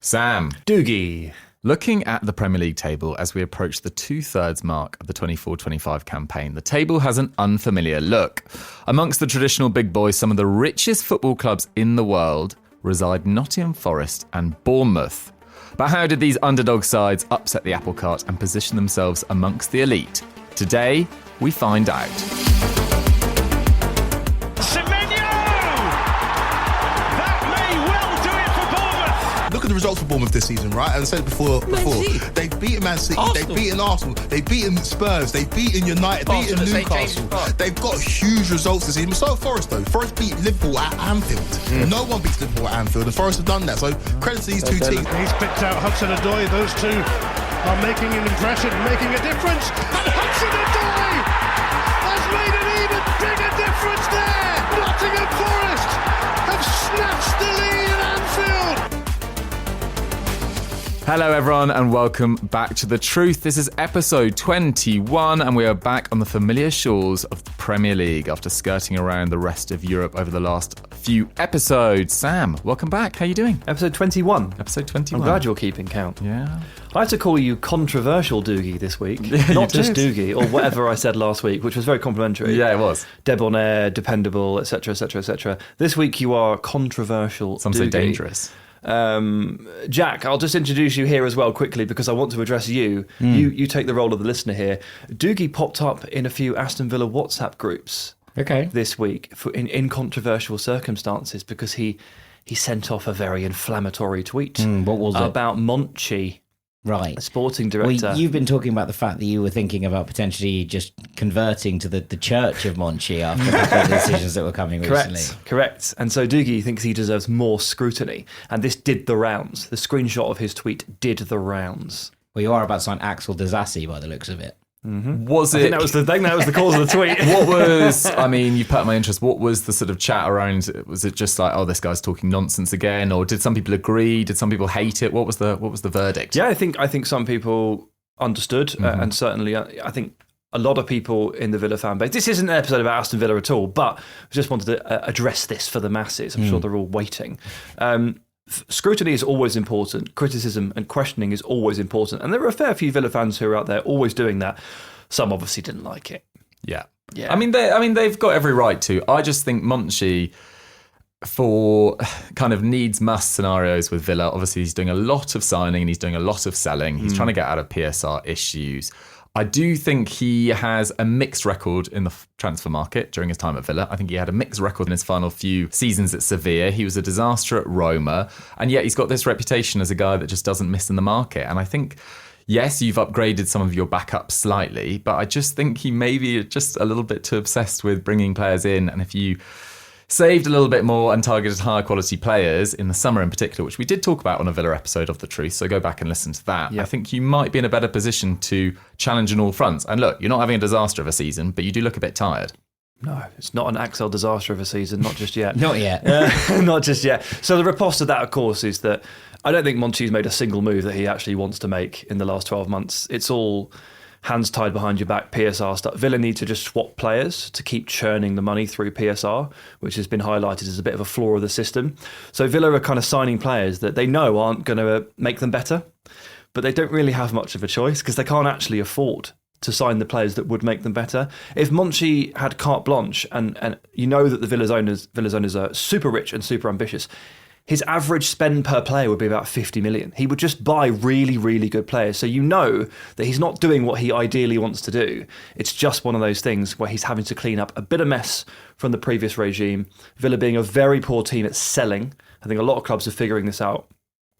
Sam. Doogie. Looking at the Premier League table as we approach the 2/3 mark of the 24-25 campaign, the table has an unfamiliar look. Amongst the traditional big boys, some of the richest football clubs in the world reside Nottingham Forest and Bournemouth. But how did these underdog sides upset the apple cart and position themselves amongst the elite? Today, we find out. Look at the results for Bournemouth this season, right? As I said before, they've beaten Man City, they've beaten Arsenal, they've beaten Spurs, they've beaten United, beaten Newcastle. They've got huge results this season. So Forest though, Forest beat Liverpool at Anfield. No one beats Liverpool at Anfield, and Forest have done that. So credit to these two teams. He's picked out Hudson-Odoi. Those two are making an impression, making a difference. And Hudson-Odoi has made an even bigger difference there. Nottingham Forest have snatched the lead at Anfield. Hello everyone and welcome back to The Truth. This is episode 21 and we are back on the familiar shores of the Premier League after skirting around the rest of Europe over the last few episodes. Sam, welcome back. How are you doing? Episode 21. Episode 21. I'm glad you're keeping count. Yeah. I had to call you controversial Doogie this week. Not just Doogie, or whatever I said last week, which was very complimentary. Yeah, it was. Debonair, dependable, etc., etc., etc. This week you are controversial Some Doogie. say dangerous. Jack, I'll just introduce you here as well quickly because I want to address you. You take the role of the listener here. Doogie popped up in a few Aston Villa WhatsApp groups this week in controversial circumstances because he sent off a very inflammatory tweet what was it? About Monchi. Right. Sporting director. Well, you've been talking about the fact that you were thinking about potentially just converting to the Church of Monchi after a couple of decisions that were coming recently. Correct. And so Doogie thinks he deserves more scrutiny. And this did the rounds. The screenshot of his tweet did the rounds. Well, you are about to sign Axel Disasi by the looks of it. Mm-hmm. I think that was the cause of the tweet. What was, I mean, you put my interest, what was the sort of chat around? Was it just like, oh, this guy's talking nonsense again? Or did some people agree? Did some people hate it? What was the verdict? Yeah, I think some people understood. And certainly I think a lot of people in the Villa fan base, this isn't an episode about Aston Villa at all, but I just wanted to address this for the masses. I'm sure they're all waiting. Scrutiny is always important. Criticism and questioning is always important. And there are a fair few Villa fans who are out there always doing that. Some obviously didn't like it. Yeah. I mean, they've got every right to. I just think Monchi, for kind of needs-must scenarios with Villa, obviously he's doing a lot of signing and he's doing a lot of selling. He's trying to get out of PSR issues. I do think he has a mixed record in the transfer market during his time at Villa. I think he had a mixed record in his final few seasons at Sevilla. He was a disaster at Roma. And yet he's got this reputation as a guy that just doesn't miss in the market. And I think, yes, you've upgraded some of your backups slightly, but I just think he may be just a little bit too obsessed with bringing players in. And if you saved a little bit more and targeted higher quality players in the summer in particular, which we did talk about on a Villa episode of The Truth, so go back and listen to that. Yeah. I think you might be in a better position to challenge on all fronts. And look, you're not having a disaster of a season, but you do look a bit tired. No, it's not an Axel disaster of a season, not just yet. Not yet. Not just yet. So the riposte to that, of course, is that I don't think Monchi's made a single move that he actually wants to make in the last 12 months. It's all hands tied behind your back, PSR stuff. Villa need to just swap players to keep churning the money through PSR, which has been highlighted as a bit of a flaw of the system. So Villa are kind of signing players that they know aren't going to make them better, but they don't really have much of a choice because they can't actually afford to sign the players that would make them better. If Monchi had carte blanche, and you know that the Villa's owners are super rich and super ambitious, his average spend per player would be about 50 million. He would just buy really, really good players. So you know that he's not doing what he ideally wants to do. It's just one of those things where he's having to clean up a bit of mess from the previous regime. Villa being a very poor team at selling. I think a lot of clubs are figuring this out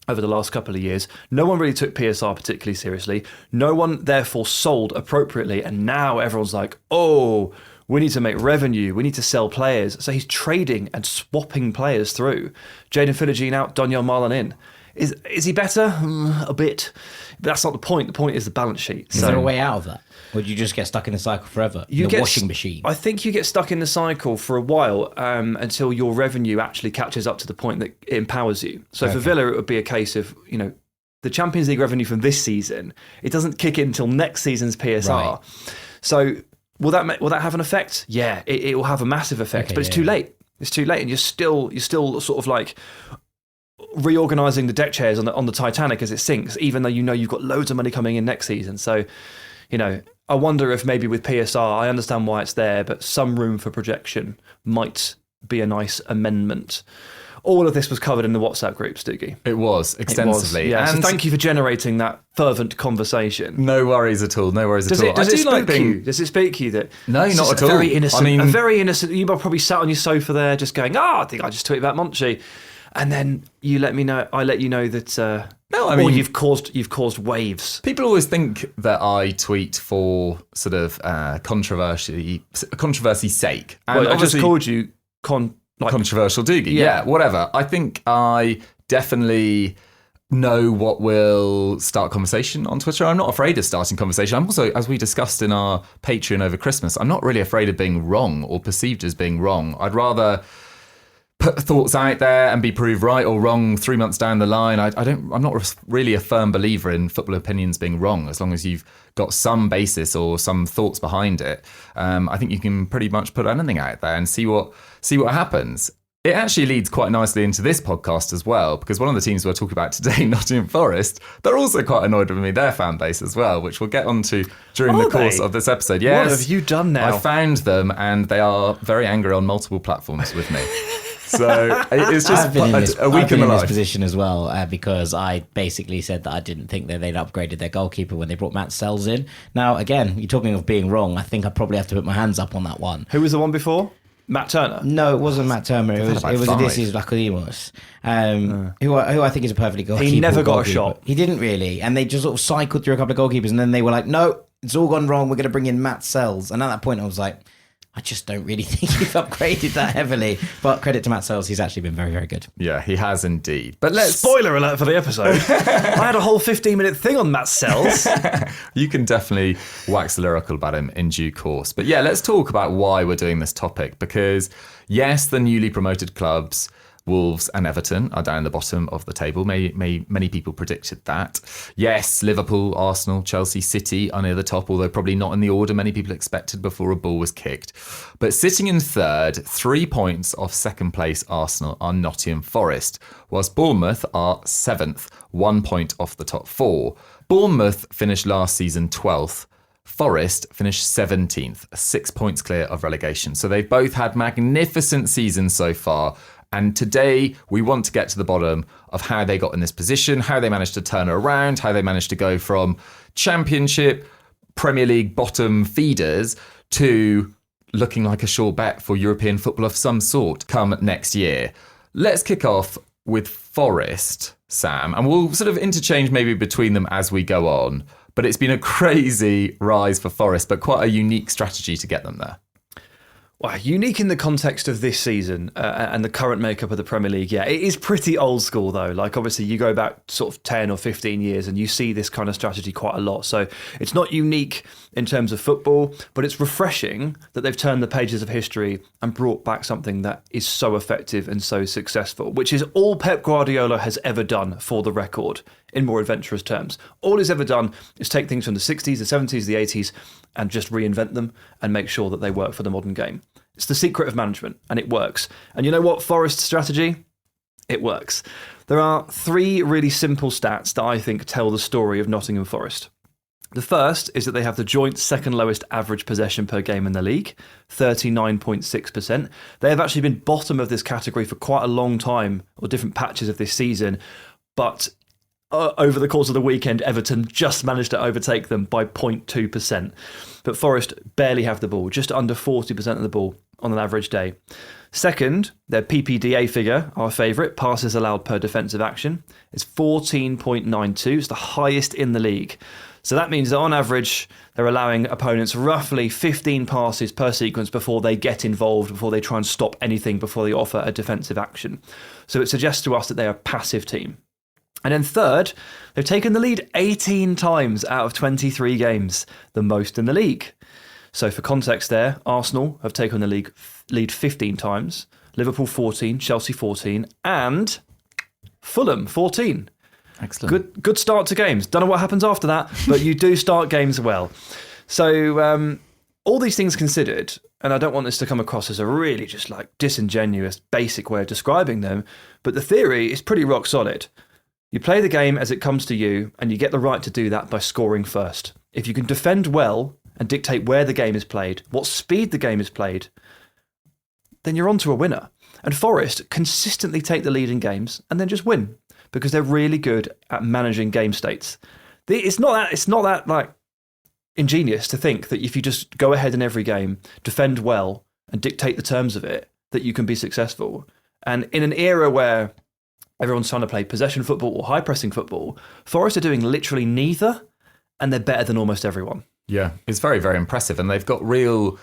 over the last couple of years. No one really took PSR particularly seriously. No one therefore sold appropriately. And now everyone's like, oh, we need to make revenue. We need to sell players. So he's trading and swapping players through. Jadon Philogene out, Donyell Marlon in. Is he better? A bit. But that's not the point. The point is the balance sheet. Is there a way out of that? Or do you just get stuck in the cycle forever? The washing machine? I think you get stuck in the cycle for a while until your revenue actually catches up to the point that it empowers you. So for Villa, it would be a case of, the Champions League revenue from this season, it doesn't kick in until next season's PSR. Right. So will that have an effect? Yeah, it will have a massive effect, but it's too late. It's too late, and you're still sort of like reorganising the deck chairs on the Titanic as it sinks, even though you know you've got loads of money coming in next season. So, I wonder if maybe with PSR, I understand why it's there, but some room for projection might be a nice amendment. All of this was covered in the WhatsApp groups, Doogie. It was, extensively. Yeah, and so thank you for generating that fervent conversation. No worries at all. Does it speak to you that... No, not at all. Very innocent. A very innocent... You probably sat on your sofa there just going, I think I just tweeted about Monchi. And then you let me know. I let you know that... you've caused waves. People always think that I tweet for sort of controversy sake. And I just called you... controversial Doogie, yeah, whatever. I think I definitely know what will start conversation on Twitter. I'm not afraid of starting conversation. I'm also, as we discussed in our Patreon over Christmas, I'm not really afraid of being wrong or perceived as being wrong. I'd rather put thoughts out there and be proved right or wrong 3 months down the line. I'm not really a firm believer in football opinions being wrong, as long as you've got some basis or some thoughts behind it. I think you can pretty much put anything out there and see what happens. It actually leads quite nicely into this podcast as well, because one of the teams we're talking about today, Nottingham Forest, they're also quite annoyed with me, their fan base as well, which we'll get onto during the course of this episode. Yes, what have you done now? I found them and they are very angry on multiple platforms with me. So it's just a week in the life. I've been in this position as well because I basically said that I didn't think that they'd upgraded their goalkeeper when they brought Matt Sells in. Now, again, you're talking of being wrong. I think I probably have to put my hands up on that one. Who was the one before? Matt Turner? No, it wasn't Matt Turner. It was Odysseus Vlachodimos, who I think is a perfectly goalkeeper. He never got a shot. He didn't really. And they just sort of cycled through a couple of goalkeepers and then they were like, no, it's all gone wrong. We're going to bring in Matt Sells. And at that point I was like, I just don't really think you've upgraded that heavily. But credit to Matt Sells, he's actually been very, very good. Yeah, he has indeed. But Spoiler alert for the episode. I had a whole 15-minute thing on Matt Sells. You can definitely wax lyrical about him in due course. But yeah, let's talk about why we're doing this topic. Because yes, the newly promoted clubs, Wolves and Everton, are down the bottom of the table. Many people predicted that. Yes, Liverpool, Arsenal, Chelsea, City are near the top, although probably not in the order many people expected before a ball was kicked. But sitting in third, 3 points off second place Arsenal are Nottingham Forest, whilst Bournemouth are seventh, 1 point off the top four. Bournemouth finished last season 12th. Forest finished 17th, 6 points clear of relegation. So they've both had magnificent seasons so far. And today we want to get to the bottom of how they got in this position, how they managed to turn it around, how they managed to go from Championship, Premier League bottom feeders to looking like a sure bet for European football of some sort come next year. Let's kick off with Forest, Sam, and we'll sort of interchange maybe between them as we go on. But it's been a crazy rise for Forest, but quite a unique strategy to get them there. Wow, unique in the context of this season and the current makeup of the Premier League. Yeah, it is pretty old school though. Like obviously you go back sort of 10 or 15 years and you see this kind of strategy quite a lot. So it's not unique in terms of football, but it's refreshing that they've turned the pages of history and brought back something that is so effective and so successful, which is all Pep Guardiola has ever done, for the record, in more adventurous terms. All he's ever done is take things from the 60s, the 70s, the 80s and just reinvent them and make sure that they work for the modern game. It's the secret of management, and it works. And you know what? Forest's strategy? It works. There are 3 really simple stats that I think tell the story of Nottingham Forest. The first is that they have the joint second lowest average possession per game in the league, 39.6%. They have actually been bottom of this category for quite a long time, or different patches of this season, but over the course of the weekend, Everton just managed to overtake them by 0.2%. But Forest barely have the ball, just under 40% of the ball on an average day. Second, their PPDA figure, our favourite, passes allowed per defensive action, is 14.92. It's the highest in the league. So that means that on average, they're allowing opponents roughly 15 passes per sequence before they get involved, before they try and stop anything, before they offer a defensive action. So it suggests to us that they're a passive team. And then third, they've taken the lead 18 times out of 23 games, the most in the league. So for context there, Arsenal have taken the lead 15 times, Liverpool 14, Chelsea 14, and Fulham 14. Excellent. Good start to games. Don't know what happens after that, but you do start games well. So all these things considered, and I don't want this to come across as a really just like disingenuous, basic way of describing them, but the theory is pretty rock solid. You play the game as it comes to you, and you get the right to do that by scoring first. If you can defend well and dictate where the game is played, what speed the game is played, then you're on to a winner. And Forest consistently take the lead in games and then just win because they're really good at managing game states. It's not that like ingenious to think that if you just go ahead in every game, defend well, and dictate the terms of it, that you can be successful. And in an era where everyone's trying to play possession football or high pressing football, Forest are doing literally neither, and they're better than almost everyone. Yeah, it's very, very impressive. And they've got real,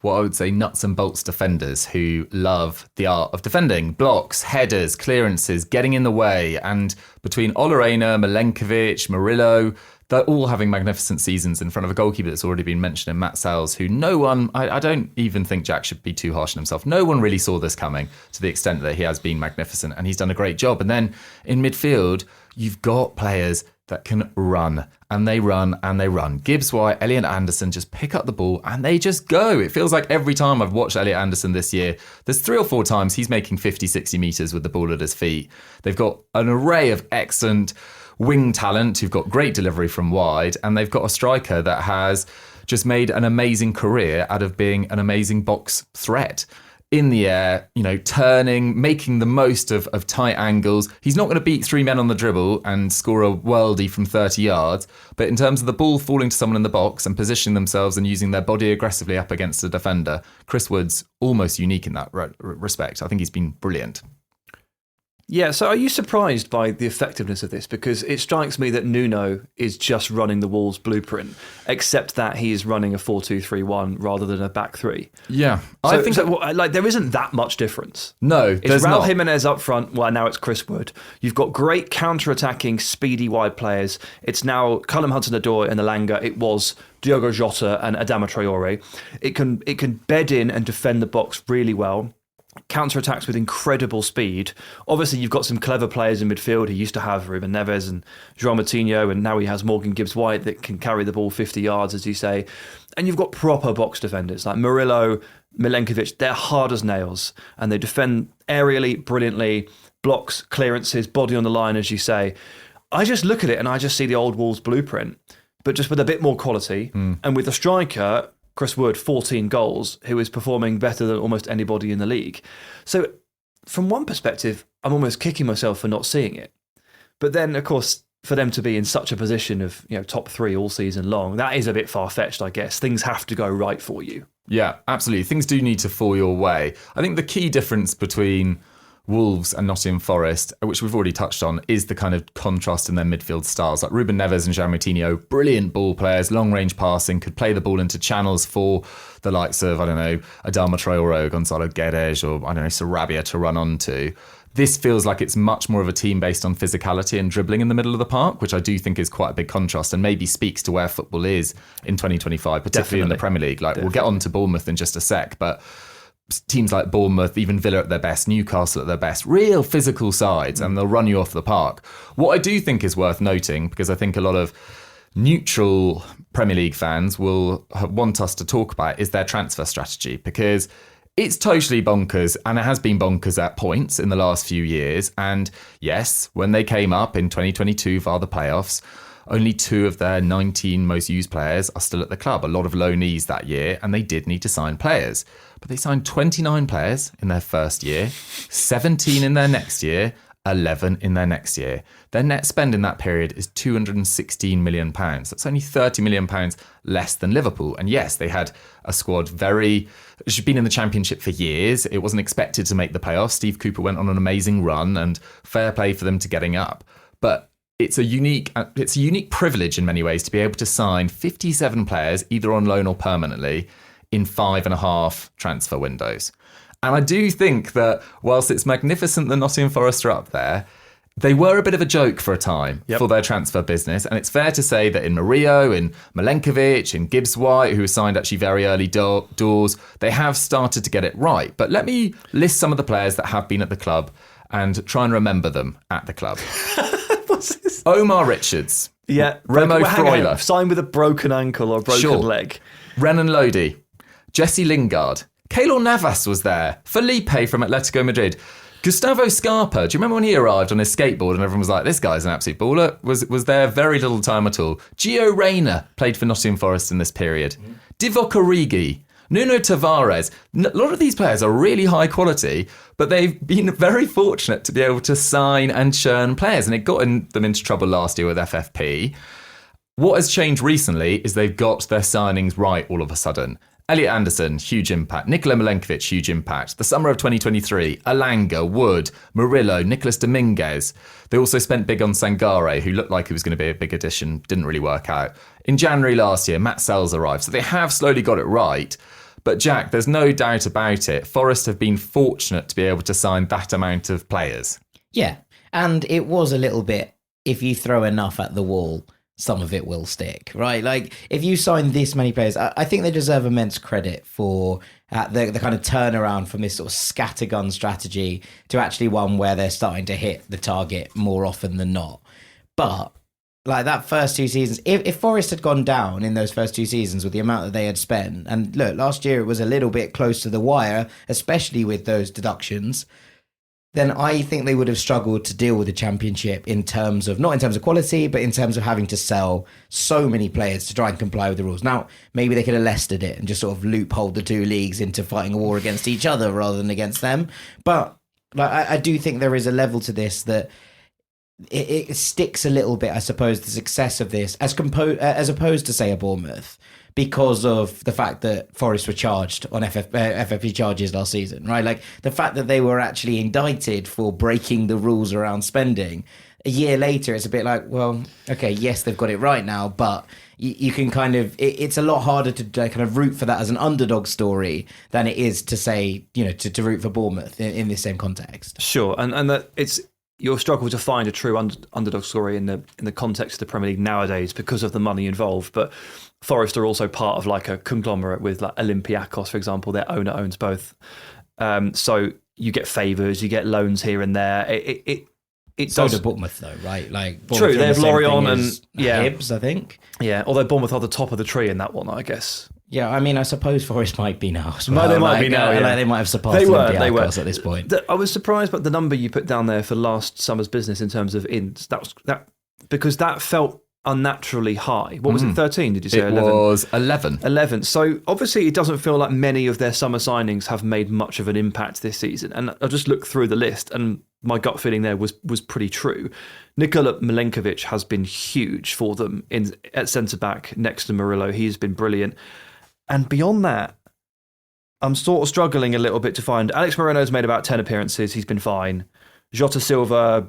what I would say, nuts and bolts defenders who love the art of defending. Blocks, headers, clearances, getting in the way. And between Olorena, Milenkovic, Murillo, they're all having magnificent seasons in front of a goalkeeper that's already been mentioned in Matt Sells, who no one, I don't even think Jack should be too harsh on himself. No one really saw this coming to the extent that he has been magnificent, and he's done a great job. And then in midfield, you've got players that can run, and they run, and they run. Gibbs White, Elliot Anderson just pick up the ball and they just go. It feels like every time I've watched Elliot Anderson this year, there's 3 or 4 times he's making 50, 60 metres with the ball at his feet. They've got an array of excellent wing talent who've got great delivery from wide, and they've got a striker that has just made an amazing career out of being an amazing box threat. In the air, turning, making the most of tight angles. He's not going to beat 3 men on the dribble and score a worldie from 30 yards, but in terms of the ball falling to someone in the box and positioning themselves and using their body aggressively up against the defender, Chris Wood's almost unique in that respect. I think he's been brilliant. Yeah, so are you surprised by the effectiveness of this? Because it strikes me that Nuno is just running the Wolves blueprint, except that he is running a 4-2-3-1 rather than a back three. Yeah. I think there isn't that much difference. No, it's Raul Jimenez up front. Well, now it's Chris Wood. You've got great counter-attacking, speedy wide players. It's now Callum Hudson-Odoi and Elanga. It was Diogo Jota and Adama Traore. It can bed in and defend the box really well. Counter-attacks with incredible speed. Obviously, you've got some clever players in midfield. He used to have Ruben Neves and João Moutinho, and now he has Morgan Gibbs-White that can carry the ball 50 yards, as you say. And you've got proper box defenders like Murillo, Milenkovic. They're hard as nails, and they defend aerially, brilliantly, blocks, clearances, body on the line, as you say. I just look at it and I just see the old Wolves blueprint, but just with a bit more quality, and with a striker, Chris Wood, 14 goals, who is performing better than almost anybody in the league. So from one perspective, I'm almost kicking myself for not seeing it. But then, of course, for them to be in such a position of top 3 all season long, that is a bit far-fetched, I guess. Things have to go right for you. Yeah, absolutely. Things do need to fall your way. I think the key difference between Wolves and Nottingham Forest, which we've already touched on, is the kind of contrast in their midfield styles. Like Ruben Neves and João Moutinho, brilliant ball players, long-range passing, could play the ball into channels for the likes of, Adama Traore, Gonzalo Guedes, or, Sarabia to run onto. This feels like it's much more of a team based on physicality and dribbling in the middle of the park, which I do think is quite a big contrast and maybe speaks to where football is in 2025, particularly in the Premier League. We'll get on to Bournemouth in just a sec, but teams like Bournemouth, even Villa at their best, Newcastle at their best, real physical sides, and they'll run you off the park. What I do think is worth noting, because I think a lot of neutral Premier League fans will want us to talk about, is their transfer strategy, because it's totally bonkers, and it has been bonkers at points in the last few years. And yes, when they came up in 2022 via the playoffs, only 2 of their 19 most used players are still at the club. A lot of loanees that year, and they did need to sign players. But they signed 29 players in their first year, 17 in their next year, 11 in their next year. Their net spend in that period is £216 million. That's only £30 million less than Liverpool. And yes, they had a squad she'd been in the Championship for years. It wasn't expected to make the playoffs. Steve Cooper went on an amazing run, and fair play for them to getting up. But it's a unique privilege in many ways to be able to sign 57 players, either on loan or permanently, in 5.5 transfer windows. And I do think that whilst it's magnificent that Nottingham Forest are up there, they were a bit of a joke for a time for their transfer business. And it's fair to say that in Murillo, in Milenkovic, in Gibbs White, who was signed actually very early doors, they have started to get it right. But let me list some of the players that have been at the club and try and remember them at the club. What's this? Omar Richards. Yeah. Remo Freuler. Signed with a broken ankle or broken leg. Renan Lodi. Jesse Lingard. Keylor Navas was there. Felipe from Atletico Madrid. Gustavo Scarpa, do you remember when he arrived on his skateboard and everyone was like, this guy's an absolute baller? Was there very little time at all. Gio Reyna played for Nottingham Forest in this period. Divock Origi, Nuno Tavares. A lot of these players are really high quality, but they've been very fortunate to be able to sign and churn players, and it got them into trouble last year with FFP. What has changed recently is they've got their signings right all of a sudden. Elliot Anderson, huge impact. Nikola Milenkovic, huge impact. The summer of 2023, Alanga, Wood, Murillo, Nicolas Dominguez. They also spent big on Sangare, who looked like he was going to be a big addition, didn't really work out. In January last year, Matt Sells arrived. So they have slowly got it right. But Jack, there's no doubt about it. Forest have been fortunate to be able to sign that amount of players. Yeah, and it was a little bit, if you throw enough at the wall, some of it will stick, right? Like, if you sign this many players, I think they deserve immense credit for the kind of turnaround from this sort of scattergun strategy to actually one where they're starting to hit the target more often than not. But, like, that first 2 seasons, if Forest had gone down in those first 2 seasons with the amount that they had spent, and look, last year it was a little bit close to the wire, especially with those deductions, then I think they would have struggled to deal with the Championship in terms of, not in terms of quality, but in terms of having to sell so many players to try and comply with the rules. Now, maybe they could have Leicester'd it and just sort of loopholed the 2 leagues into fighting a war against each other rather than against them. But like, I do think there is a level to this that it sticks a little bit, I suppose, the success of this as opposed to, say, a Bournemouth, because of the fact that Forest were charged on FFP charges last season, right? Like, the fact that they were actually indicted for breaking the rules around spending. A year later, it's a bit like, well, okay, yes, they've got it right now, but you can kind of, it's a lot harder to kind of root for that as an underdog story than it is to say, you know, to root for Bournemouth in this same context. Sure, and that it's, you'll struggle to find a true underdog story in the context of the Premier League nowadays because of the money involved. But Forest are also part of like a conglomerate with like Olympiacos, for example. Their owner owns both. So you get favours, you get loans here and there. It so does. do Bournemouth, though, right? Like, Bournemouth True, they have Lorient and Hibs, I think. Yeah, although Bournemouth are the top of the tree in that one, I guess. Yeah, I mean, I suppose Forest might be now as well. No, they might be now. Like, they might have surpassed Olympiacos at this point. I was surprised by the number you put down there for last summer's business in terms of ins. That because that felt unnaturally high. What was it, 13, did you say? It 11? was 11. 11. So obviously it doesn't feel like many of their summer signings have made much of an impact this season. And I just looked through the list and my gut feeling there was pretty true. Nikola Milenkovic has been huge for them at centre-back next to Murillo. He's been brilliant. And beyond that, I'm sort of struggling a little bit to find. Alex Moreno's made about 10 appearances. He's been fine. Jota Silva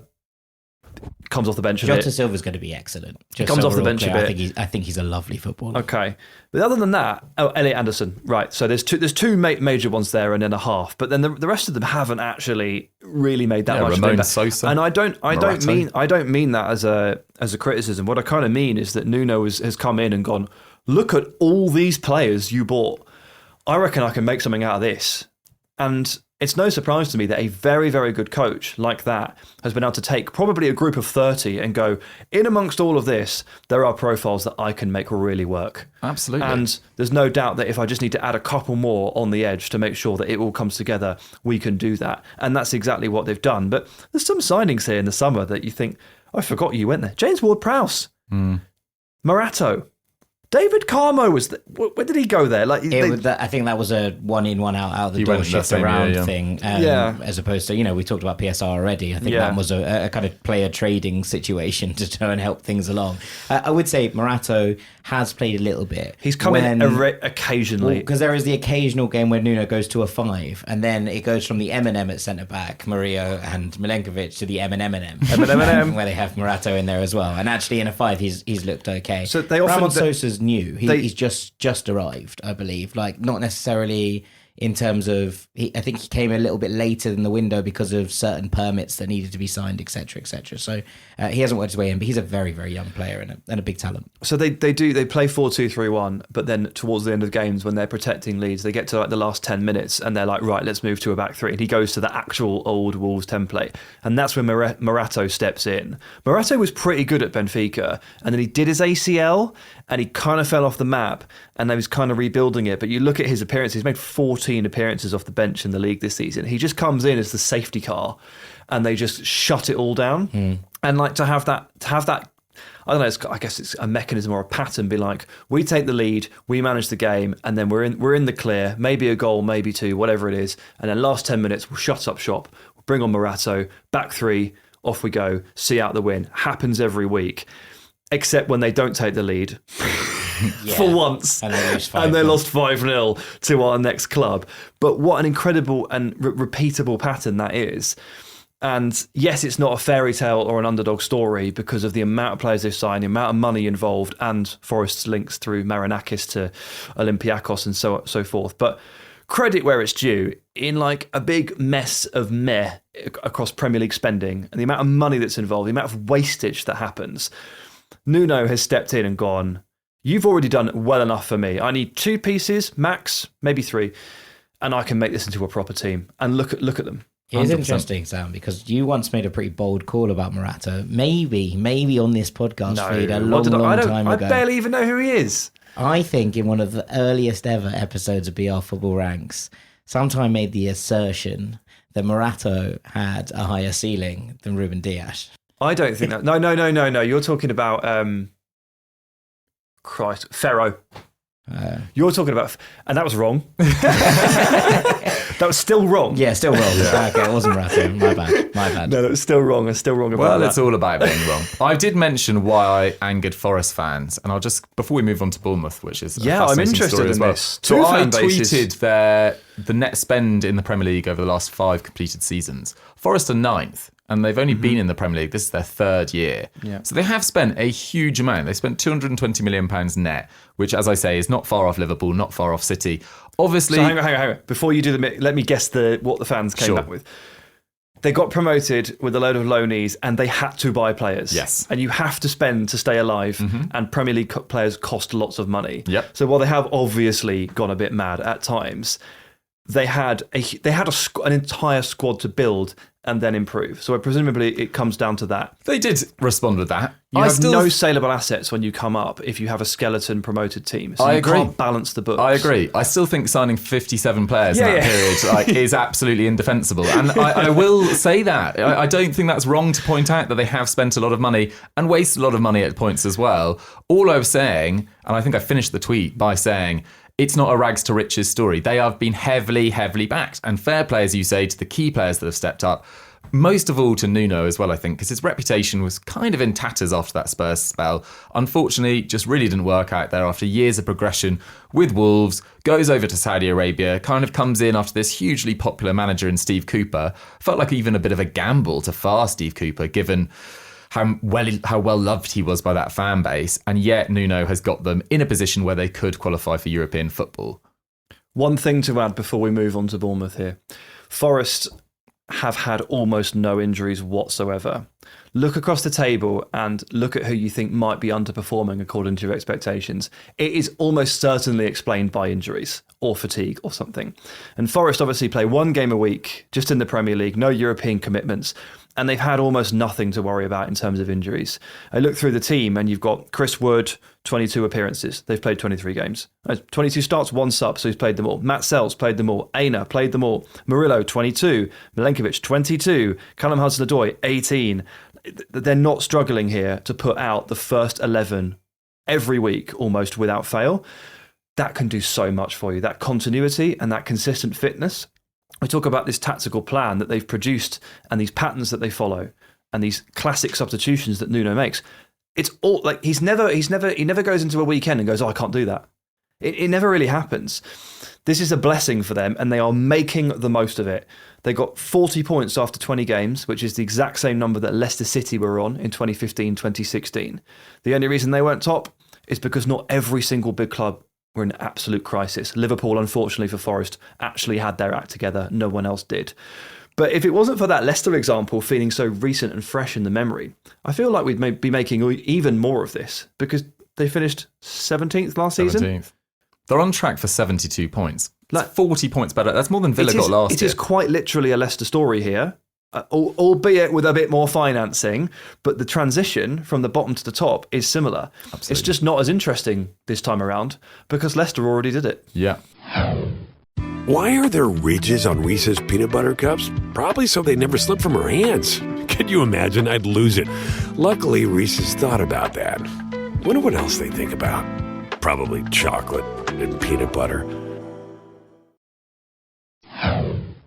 comes off the bench a bit. Jota Silva's going to be excellent. He comes off the bench a bit. I think he's a lovely footballer. Okay. But other than that, Elliot Anderson. Right. So there's two major ones there and then a half. But then the rest of them haven't actually really made that much of an impact. Sosa, and I don't mean that as a criticism. What I kind of mean is that Nuno has come in and gone, look at all these players you bought. I reckon I can make something out of this. And it's no surprise to me that a very, very good coach like that has been able to take probably a group of 30 and go, in amongst all of this, there are profiles that I can make really work. Absolutely. And there's no doubt that if I just need to add a couple more on the edge to make sure that it all comes together, we can do that. And that's exactly what they've done. But there's some signings here in the summer that you think, I forgot you went there. James Ward-Prowse, Morato. David Carmo was. Where did he go there? Like, I think that was a one in, one out the door shift around thing. As opposed to, we talked about PSR already. I think that was a kind of player trading situation to try and help things along. I would say Morato has played a little bit. He's come in occasionally. Because there is the occasional game where Nuno goes to a 5, and then it goes from the M&M at centre back, Murillo and Milenkovic, to the M&M, where they have Morato in there as well. And actually, in a 5, he's looked okay. So they often Ramon Sosa's new. He's just arrived, I believe. Like, not necessarily in terms of, I think he came a little bit later than the window because of certain permits that needed to be signed, etc., etc. So he hasn't worked his way in, but he's a very, very young player and a big talent. So they play 4-2-3-1, but then towards the end of the games when they're protecting leads, they get to like the last 10 minutes and they're like, right, let's move to a back 3. And he goes to the actual old Wolves template. And that's when Morato steps in. Morato was pretty good at Benfica, and then he did his ACL, and he kind of fell off the map, and they was kind of rebuilding it. But you look at his appearances; he's made 14 appearances off the bench in the league this season. He just comes in as the safety car, and they just shut it all down. And like to have that. I don't know. I guess it's a mechanism or a pattern. Be like, we take the lead, we manage the game, and then we're in the clear. Maybe a goal, maybe two, whatever it is. And then last 10 minutes, we'll shut up shop. We'll bring on Morato, back three, off we go. See out the win. Happens every week, except when they don't take the lead for once, and they lost 5-0 to our next club. But what an incredible and repeatable pattern that is. And yes, it's not a fairy tale or an underdog story because of the amount of players they've signed, the amount of money involved, and Forest's links through Marinakis to Olympiacos and so forth. But credit where it's due, in like a big mess of meh across Premier League spending and the amount of money that's involved, the amount of wastage that happens, Nuno has stepped in and gone, you've already done well enough for me. I need 2 pieces, max, maybe 3, and I can make this into a proper team. And look at them. It's interesting, Sam, because you once made a pretty bold call about Morata. Maybe on this podcast feed a long time ago. I barely even know who he is. I think in one of the earliest ever episodes of BR Football Ranks, sometime made the assertion that Morata had a higher ceiling than Ruben Dias. I don't think that. No. You're talking about Ferro. You're talking about, and that was wrong. That was still wrong. Yeah, still wrong. Yeah. Okay, it wasn't Morata. My bad. No, that was still wrong. I'm still wrong about that. Well, it's all about being wrong. I did mention why I angered Forest fans, and I'll just, before we move on to Bournemouth, which is I'm interested in this. So I tweeted the net spend in the Premier League over the last 5 completed seasons. Forest are 9th. And they've only been in the Premier League. This is their 3rd year. Yeah. So they have spent a huge amount. They spent £220 million net, which, as I say, is not far off Liverpool, not far off City. Obviously... So hang on. Before you do let me guess what the fans came back with. They got promoted with a load of loanees and they had to buy players. Yes. And you have to spend to stay alive. And Premier League players cost lots of money. Yep. So while they have obviously gone a bit mad at times, they had an entire squad to build and then improve. So presumably it comes down to that. They did respond with that. You have no saleable assets when you come up if you have a skeleton promoted team. So you can't balance the books. I agree. I still think signing 57 players in that period is absolutely indefensible. And I will say that. I don't think that's wrong to point out that they have spent a lot of money and wasted a lot of money at points as well. All I was saying, and I think I finished the tweet by saying, it's not a rags to riches story. They have been heavily, heavily backed. And fair play, as you say, to the key players that have stepped up. Most of all to Nuno as well, I think, because his reputation was kind of in tatters after that Spurs spell. Unfortunately, just really didn't work out there after years of progression with Wolves, goes over to Saudi Arabia, kind of comes in after this hugely popular manager in Steve Cooper. Felt like even a bit of a gamble to fire Steve Cooper, given how well loved he was by that fan base, and yet Nuno has got them in a position where they could qualify for European football. One thing to add before we move on to Bournemouth here. Forest have had almost no injuries whatsoever. Look across the table and look at who you think might be underperforming according to your expectations. It is almost certainly explained by injuries or fatigue or something. And Forest obviously play 1 game a week just in the Premier League, no European commitments, and they've had almost nothing to worry about in terms of injuries. I look through the team and you've got Chris Wood, 22 appearances. They've played 23 games. 22 starts, 1 sub, so he's played them all. Matt Sells played them all. Aina played them all. Murillo, 22. Milenkovic, 22. Callum Hudson-Odoi, 18. They're not struggling here to put out the first 11 every week, almost without fail. That can do so much for you. That continuity and that consistent fitness. We talk about this tactical plan that they've produced and these patterns that they follow and these classic substitutions that Nuno makes. It's all like he never goes into a weekend and goes, oh, I can't do that. It never really happens. This is a blessing for them and they are making the most of it. They got 40 points after 20 games, which is the exact same number that Leicester City were on in 2015-2016. The only reason they weren't top is because not every single big club were in absolute crisis. Liverpool, unfortunately for Forest, actually had their act together. No one else did. But if it wasn't for that Leicester example feeling so recent and fresh in the memory, I feel like we'd be making even more of this because they finished 17th last season. 17th. They're on track for 72 points. That's 40 points better. That's more than Villa got last year. It is quite literally a Leicester story here. albeit with a bit more financing, but the transition from the bottom to the top is similar. Absolutely. It's just not as interesting this time around because Leicester already did it. Yeah. Why are there ridges on Reese's peanut butter cups? Probably so they never slip from her hands. Could you imagine? I'd lose it. Luckily, Reese's thought about that. Wonder what else they think about. Probably chocolate and peanut butter.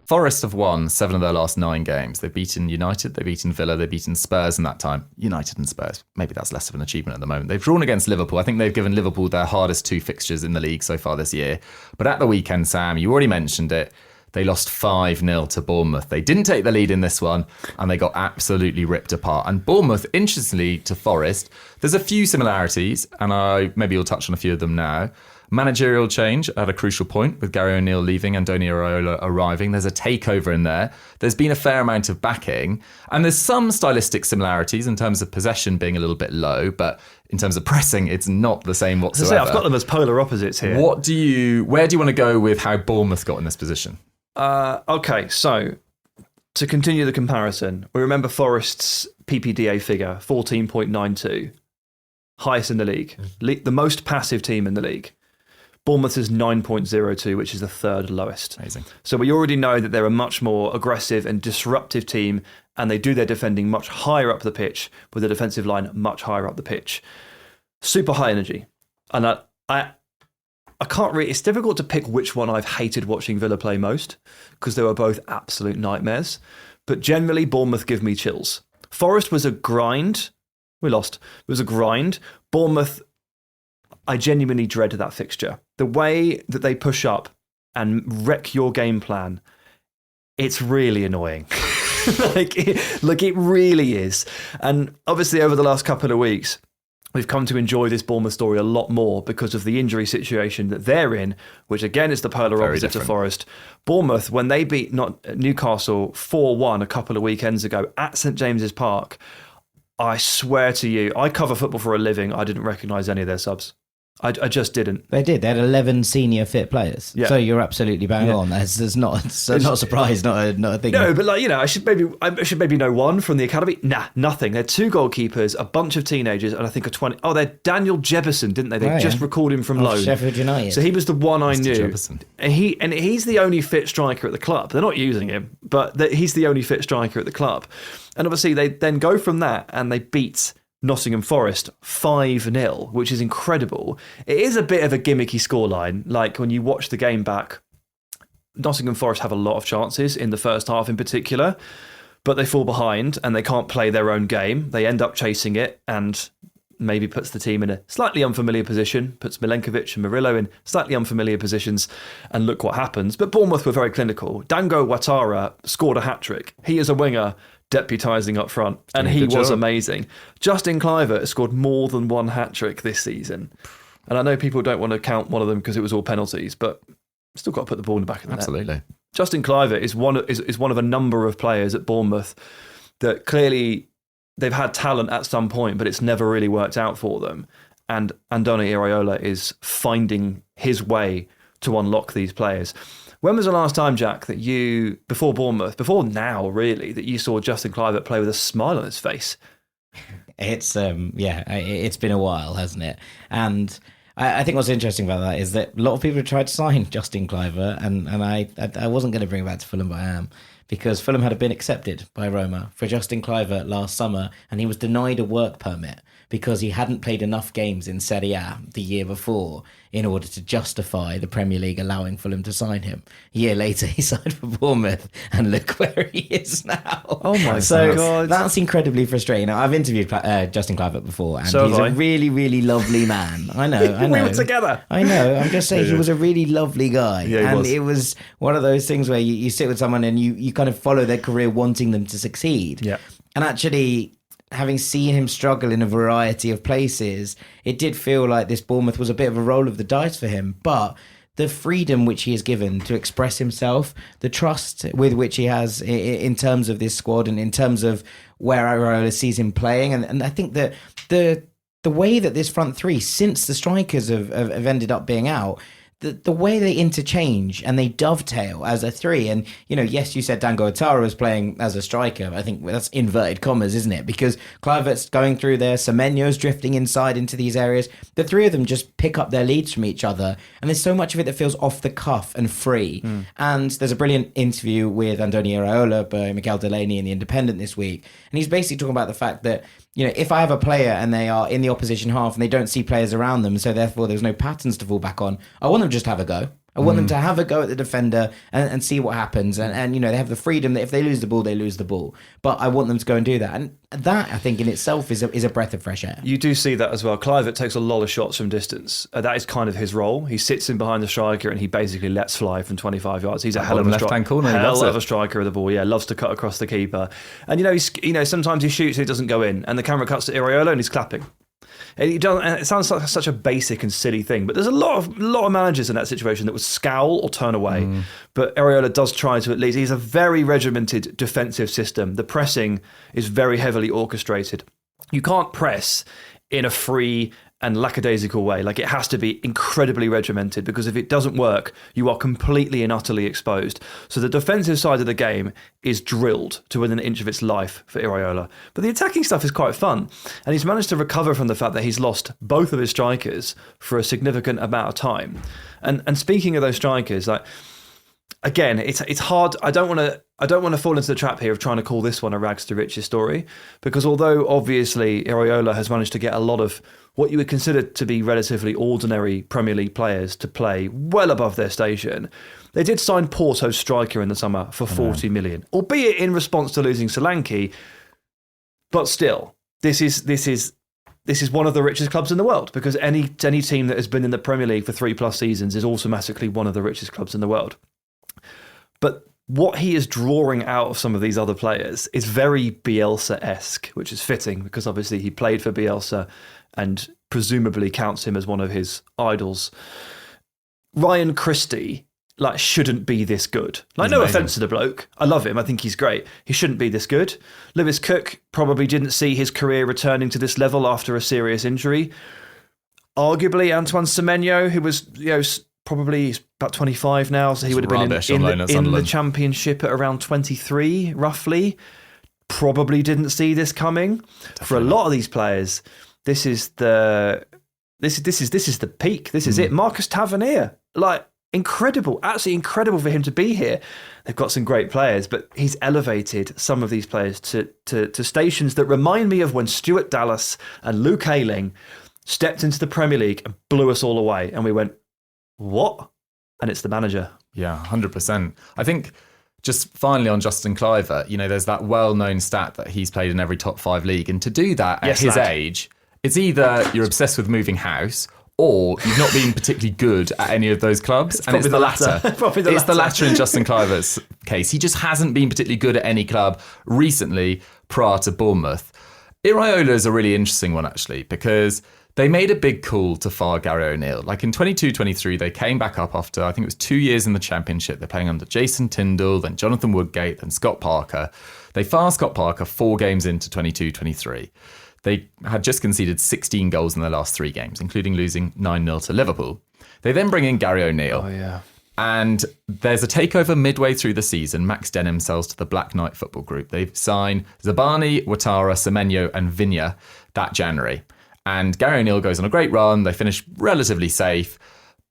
Forest have won 7 of their last 9 games. They've beaten United, they've beaten Villa, they've beaten Spurs in that time. United and Spurs, maybe that's less of an achievement at the moment. They've drawn against Liverpool. I think they've given Liverpool their hardest 2 fixtures in the league so far this year. But at the weekend, Sam, you already mentioned it, they lost 5-0 to Bournemouth. They didn't take the lead in this one, and they got absolutely ripped apart. And Bournemouth, interestingly, to Forest, there's a few similarities, and maybe you'll touch on a few of them now. Managerial change at a crucial point with Gary O'Neill leaving and Antonio Iraola arriving. There's a takeover in there. There's been a fair amount of backing. And there's some stylistic similarities in terms of possession being a little bit low, but in terms of pressing, it's not the same whatsoever. I've got them as polar opposites here. Where do you want to go with how Bournemouth got in this position? Okay, so to continue the comparison, we remember Forest's PPDA figure, 14.92, highest in the league, the most passive team in the league. Bournemouth is 9.02, which is the third lowest. Amazing. So we already know that they're a much more aggressive and disruptive team, and they do their defending much higher up the pitch, with the defensive line much higher up the pitch. Super high energy. And I can't really... It's difficult to pick which one I've hated watching Villa play most, because they were both absolute nightmares. But generally, Bournemouth give me chills. Forest was a grind. We lost. It was a grind. Bournemouth... I genuinely dread that fixture. The way that they push up and wreck your game plan, it's really annoying. It really is. And obviously over the last couple of weeks, we've come to enjoy this Bournemouth story a lot more because of the injury situation that they're in, which again is the polar opposite to Forest. Bournemouth, when they beat Newcastle 4-1 a couple of weekends ago at St James's Park, I swear to you, I cover football for a living. I didn't recognise any of their subs. I just didn't. They did. They had 11 senior fit players. Yeah. So you're absolutely bang on. There's not a surprise, not a thing. No, but I should maybe know one from the academy. Nah, nothing. They're 2 goalkeepers, a bunch of teenagers, and I think a 20. Oh, they're Daniel Jebison, didn't they? They just recalled him from loan. Sheffield United. So he was the one I knew. Jebison. And he's the only fit striker at the club. They're not using him, but he's the only fit striker at the club. And obviously they then go from that and they beat Nottingham Forest 5-0, which is incredible. It is a bit of a gimmicky scoreline. Like when you watch the game back, Nottingham Forest have a lot of chances in the first half in particular, but they fall behind and they can't play their own game. They end up chasing it and maybe puts the team in a slightly unfamiliar position, puts Milenkovic and Murillo in slightly unfamiliar positions, and look what happens. But Bournemouth were very clinical. Dango Ouattara scored a hat-trick. He is a winger deputising up front, and he was amazing. Justin Kluivert scored more than 1 hat-trick this season. And I know people don't want to count one of them because it was all penalties, but still got to put the ball in the back of the net. Absolutely. Justin Kluivert is one of a number of players at Bournemouth that clearly they've had talent at some point, but it's never really worked out for them. And Antonio Iraola is finding his way to unlock these players. When was the last time, Jack, that you, before Bournemouth, before now really, that you saw Justin Kluivert play with a smile on his face? It's it's been a while, hasn't it? And I think what's interesting about that is that a lot of people have tried to sign Justin Kluivert, and I wasn't going to bring it back to Fulham, but I am, because Fulham had been accepted by Roma for Justin Kluivert last summer, and he was denied a work permit because he hadn't played enough games in Serie A the year before in order to justify the Premier League allowing Fulham to sign him. A year later, he signed for Bournemouth, and look where he is now. Oh my God. That's incredibly frustrating. Now, I've interviewed Justin Kluivert before, and he's a really, really lovely man. I know. We were together. I know. I'm just saying he was a really lovely guy. Yeah, and it was one of those things where you sit with someone and you kind of follow their career wanting them to succeed. Yeah. And actually, having seen him struggle in a variety of places, it did feel like this Bournemouth was a bit of a roll of the dice for him. But the freedom which he is given to express himself, the trust with which he has in terms of this squad and in terms of where Iraola sees him playing, and I think that the way that this front three, since the strikers have ended up being out, the way they interchange and they dovetail as a three. And, yes, you said Dango Atara was playing as a striker. I think that's inverted commas, isn't it? Because Kluivert's going through there, Semenyo's drifting inside into these areas. The three of them just pick up their leads from each other. And there's so much of it that feels off the cuff and free. And there's a brilliant interview with Andoni Iraola by Miguel Delaney in The Independent this week. And he's basically talking about the fact that, if I have a player and they are in the opposition half and they don't see players around them, so therefore there's no patterns to fall back on, I want them just to have a go. I want them to have a go at the defender and see what happens. And they have the freedom that if they lose the ball, they lose the ball. But I want them to go and do that. And that, I think, in itself is a breath of fresh air. You do see that as well. Kluivert takes a lot of shots from distance. That is kind of his role. He sits in behind the striker and he basically lets fly from 25 yards. He's a hell of a left-hand corner. Hell of a striker of the ball. Yeah, loves to cut across the keeper. And sometimes he shoots and it doesn't go in, and the camera cuts to Iraola and he's clapping. It sounds like such a basic and silly thing, but there's a lot of managers in that situation that would scowl or turn away. But Iraola does try to at least. He's a very regimented defensive system. The pressing is very heavily orchestrated. You can't press in a free and lackadaisical way. Like, it has to be incredibly regimented, because if it doesn't work, you are completely and utterly exposed. So the defensive side of the game is drilled to within an inch of its life for Iraola. But the attacking stuff is quite fun. And he's managed to recover from the fact that he's lost both of his strikers for a significant amount of time. And speaking of those strikers, again, it's hard. I don't want to fall into the trap here of trying to call this one a rags to riches story, because although obviously Iraola has managed to get a lot of what you would consider to be relatively ordinary Premier League players to play well above their station, they did sign Porto's striker in the summer for 40 million, albeit in response to losing Solanke. But still, this is one of the richest clubs in the world, because any team that has been in the Premier League for 3+ seasons is automatically one of the richest clubs in the world. But what he is drawing out of some of these other players is very Bielsa-esque, which is fitting, because obviously he played for Bielsa and presumably counts him as one of his idols. Ryan Christie shouldn't be this good. No offence to the bloke. I love him. I think he's great. He shouldn't be this good. Lewis Cook probably didn't see his career returning to this level after a serious injury. Arguably, Antoine Semenyo, who was, probably about 25 now, so he would have been in the Championship at around 23, roughly. Probably didn't see this coming. Definitely. For a lot of these players, this is the peak. This is it. Marcus Tavernier, incredible, absolutely incredible for him to be here. They've got some great players, but he's elevated some of these players to stations that remind me of when Stuart Dallas and Luke Ayling stepped into the Premier League and blew us all away, and we went, what? And it's the manager. Yeah, 100%. I think just finally on Justin Kluivert, there's that well-known stat that he's played in every top 5 league. And to do that at his age, it's either you're obsessed with moving house or you've not been particularly good at any of those clubs. And it's the latter. It's the latter in Justin Kluivert's case. He just hasn't been particularly good at any club recently prior to Bournemouth. Iraola is a really interesting one, actually, because they made a big call to fire Gary O'Neill. In 22-23, they came back up after, I think it was 2 years in the Championship. They're playing under Jason Tindall, then Jonathan Woodgate, then Scott Parker. They fired Scott Parker 4 games into 22-23. They had just conceded 16 goals in their last 3 games, including losing 9-0 to Liverpool. They then bring in Gary O'Neill. Oh, yeah. And there's a takeover midway through the season. Max Denham sells to the Black Knight Football Group. They sign Zabani, Ouattara, Semenyo and Vinya that January. And Gary O'Neill goes on a great run. They finish relatively safe.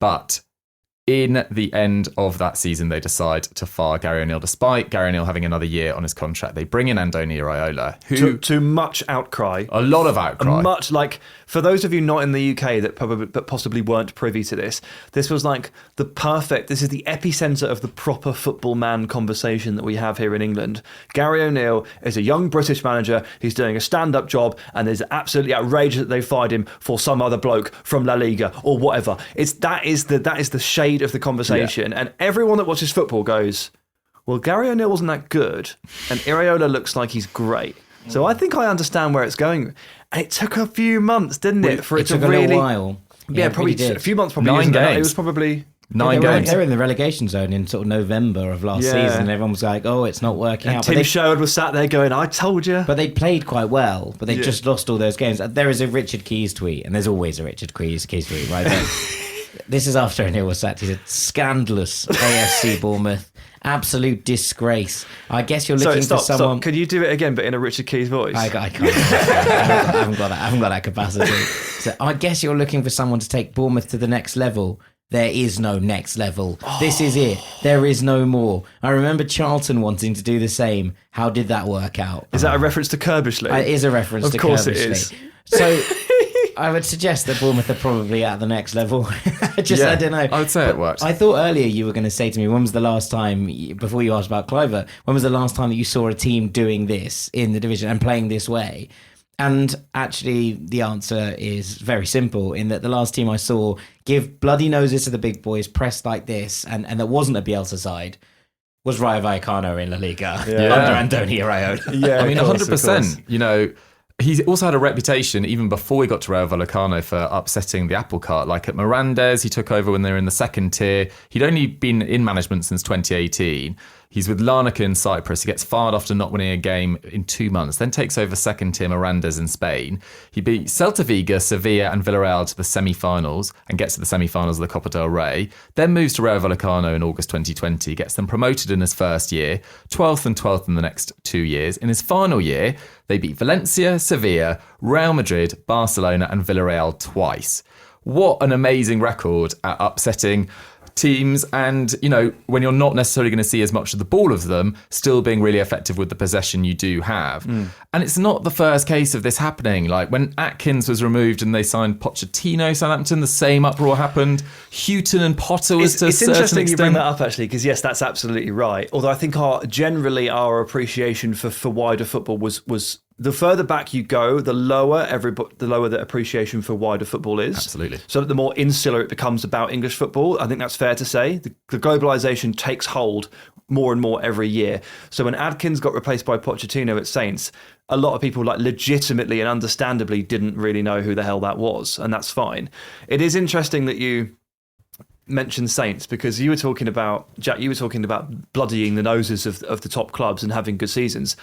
But in the end of that season, they decide to fire Gary O'Neill, despite Gary O'Neill having another year on his contract. They bring in Andoni Iraola, who... To much outcry. A lot of outcry. Much, for those of you not in the UK that possibly weren't privy to this, this was this is the epicenter of the proper football man conversation that we have here in England. Gary O'Neill is a young British manager. He's doing a stand-up job, and there's absolutely outrageous that they fired him for some other bloke from La Liga or whatever. That is the shade of the conversation, and everyone that watches football goes, well, Gary O'Neill wasn't that good, and Iraola looks like he's great. So I think I understand where it's going. And it took a few months, didn't it, for it to really... It took a little while. Yeah, probably really a few months. Probably 9 games. It was probably 9 games. They were in the relegation zone in sort of November of last season, and everyone was like, "Oh, it's not working out." Tim Sherwood was sat there going, "I told you." But they played quite well, but they just lost all those games. There is a Richard Keys tweet, and there's always a Richard Keys tweet, right? This is after O'Neill was sacked. He said, scandalous AFC Bournemouth. Absolute disgrace. I guess you're looking for someone... Could you do it again, but in a Richard Keys voice? I can't. I haven't got that capacity. So I guess you're looking for someone to take Bournemouth to the next level. There is no next level. This is it. There is no more. I remember Charlton wanting to do the same. How did that work out? Is that a reference to Kirbishley? It is a reference to Kirbishley. Of course it is. So I would suggest that Bournemouth are probably at the next level. I don't know. I would say it worked. I thought earlier you were going to say to me, when was the last time, before you asked about Cliver, when was the last time that you saw a team doing this in the division and playing this way? And actually, the answer is very simple, in that the last team I saw give bloody noses to the big boys, press like this, and that wasn't a Bielsa side, was Rayo Vallecano in La Liga under Andoni Iraola. Yeah, I mean, 100%. You know, he also had a reputation, even before he got to Rayo Vallecano, for upsetting the apple cart. Like at Mirandes, he took over when they were in the second tier. He'd only been in management since 2018. He's with Larnaca in Cyprus. He gets fired after not winning a game in 2 months, then takes over second tier Mirandes in Spain. He beat Celta Vigo, Sevilla and Villarreal to the semi-finals and gets to the semi-finals of the Copa del Rey. Then moves to Rayo Vallecano in August 2020, gets them promoted in his first year, 12th and 12th in the next 2 years. In his final year, they beat Valencia, Sevilla, Real Madrid, Barcelona and Villarreal twice. What an amazing record at upsetting teams, and you know, when you're not necessarily going to see as much of the ball of them, still being really effective with the possession you do have. And it's not the first case of this happening. Like when Atkins was removed and they signed Pochettino, Southampton, the same uproar happened. Houghton and Potter was to a certain extent. It's interesting you bring that up, actually, because yes, that's absolutely right. Although I think our appreciation for wider football was the further back you go, the lower the appreciation for wider football is. Absolutely. So the more insular it becomes about English football. I think that's fair to say. The globalisation takes hold more and more every year. So when Adkins got replaced by Pochettino at Saints, a lot of people legitimately and understandably didn't really know who the hell that was, and that's fine. It is interesting that you mentioned Saints, because you were talking about, Jack, bloodying the noses of the top clubs and having good seasons.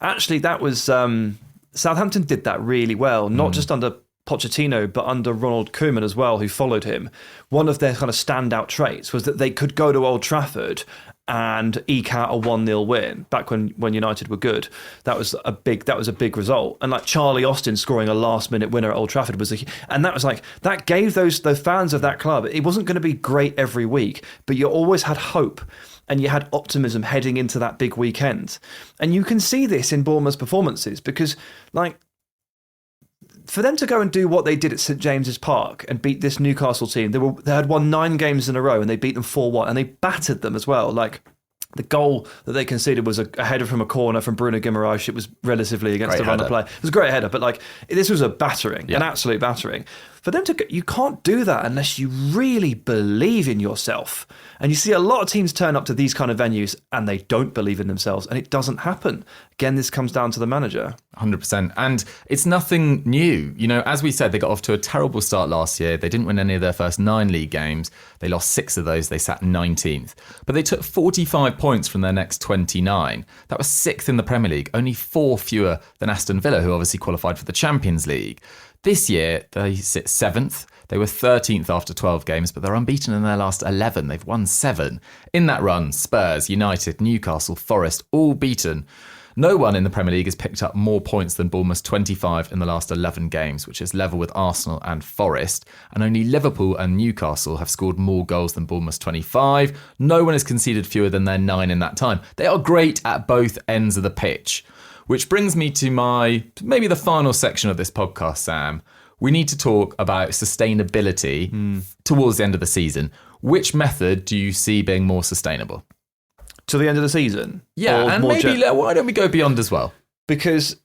Actually, that was Southampton did that really well, not just under Pochettino, but under Ronald Koeman as well, who followed him. One of their kind of standout traits was that they could go to Old Trafford and eke out a 1-0 win back when United were good. That was a big result. And like Charlie Austin scoring a last-minute winner at Old Trafford that gave those fans of that club. It wasn't going to be great every week, but you always had hope. And you had optimism heading into that big weekend. And you can see this in Bournemouth's performances, because for them to go and do what they did at St James's Park and beat this Newcastle team, they had won 9 games in a row and they beat them 4-1 and they battered them as well. Like the goal that they conceded was a header from a corner from Bruno Guimaraes. It was relatively against the run of play. It was a great header, but this was a battering, an absolute battering. For them you can't do that unless you really believe in yourself. And you see a lot of teams turn up to these kind of venues and they don't believe in themselves, and it doesn't happen. Again, this comes down to the manager. 100%. And it's nothing new. You know, as we said, they got off to a terrible start last year. They didn't win any of their first 9 league games. They lost 6 of those. They sat 19th. But they took 45 points from their next 29. That was 6th in the Premier League, only 4 fewer than Aston Villa, who obviously qualified for the Champions League. This year, they sit 7th. They were 13th after 12 games, but they're unbeaten in their last 11. They've won 7. In that run, Spurs, United, Newcastle, Forest, all beaten. No one in the Premier League has picked up more points than Bournemouth's 25 in the last 11 games, which is level with Arsenal and Forest. And only Liverpool and Newcastle have scored more goals than Bournemouth's 25. No one has conceded fewer than their 9 in that time. They are great at both ends of the pitch. Which brings me to maybe the final section of this podcast, Sam. We need to talk about sustainability towards the end of the season. Which method do you see being more sustainable? To the end of the season? Yeah, and maybe why don't we go beyond as well? Because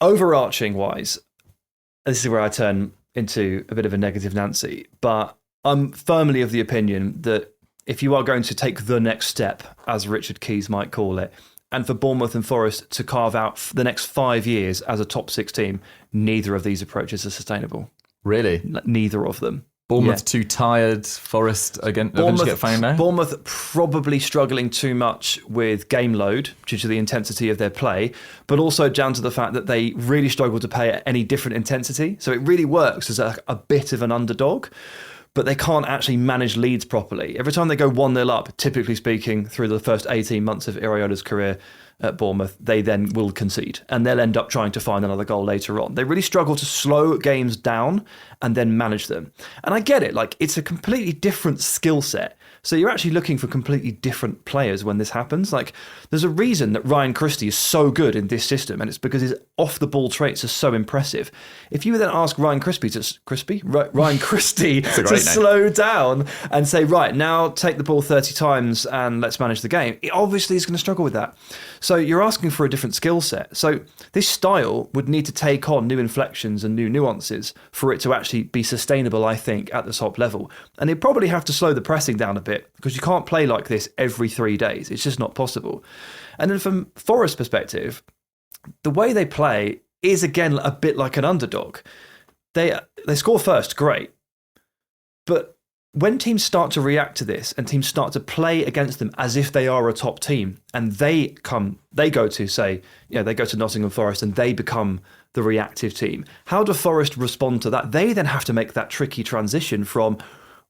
overarching wise, this is where I turn into a bit of a negative Nancy, but I'm firmly of the opinion that if you are going to take the next step, as Richard Keys might call it, and for Bournemouth and Forest to carve out the next 5 years as a top 6 team, neither of these approaches are sustainable. Really? Neither of them. Bournemouth too tired, Forest eventually get found out? Bournemouth probably struggling too much with game load due to the intensity of their play, but also down to the fact that they really struggle to play at any different intensity. So it really works as a bit of an underdog. but they can't actually manage leads properly. Every time they go 1-0 up, typically speaking, through the first 18 months of Iraola's career at Bournemouth, they then will concede and they'll end up trying to find another goal later on. They really struggle to slow games down and then manage them. And I get it, like it's a completely different skill set. So you're actually looking for completely different players when this happens. Like there's a reason that Ryan Christie is so good in this system, and it's because his off-the-ball traits are so impressive. If you then ask Ryan Christie to slow down and say, right, now take the ball 30 times and let's manage the game, it obviously is going to struggle with that. So you're asking for a different skill set. So this style would need to take on new inflections and new nuances for it to actually be sustainable, I think, at the top level. And they probably have to slow the pressing down a bit, because you can't play like this every 3 days. It's just not possible. And then from Forest's perspective, the way they play is again a bit like an underdog. They score first, great. But when teams start to react to this and teams start to play against them as if they are a top team, and they go to Nottingham Forest and they become the reactive team, how do Forest respond to that? They then have to make that tricky transition from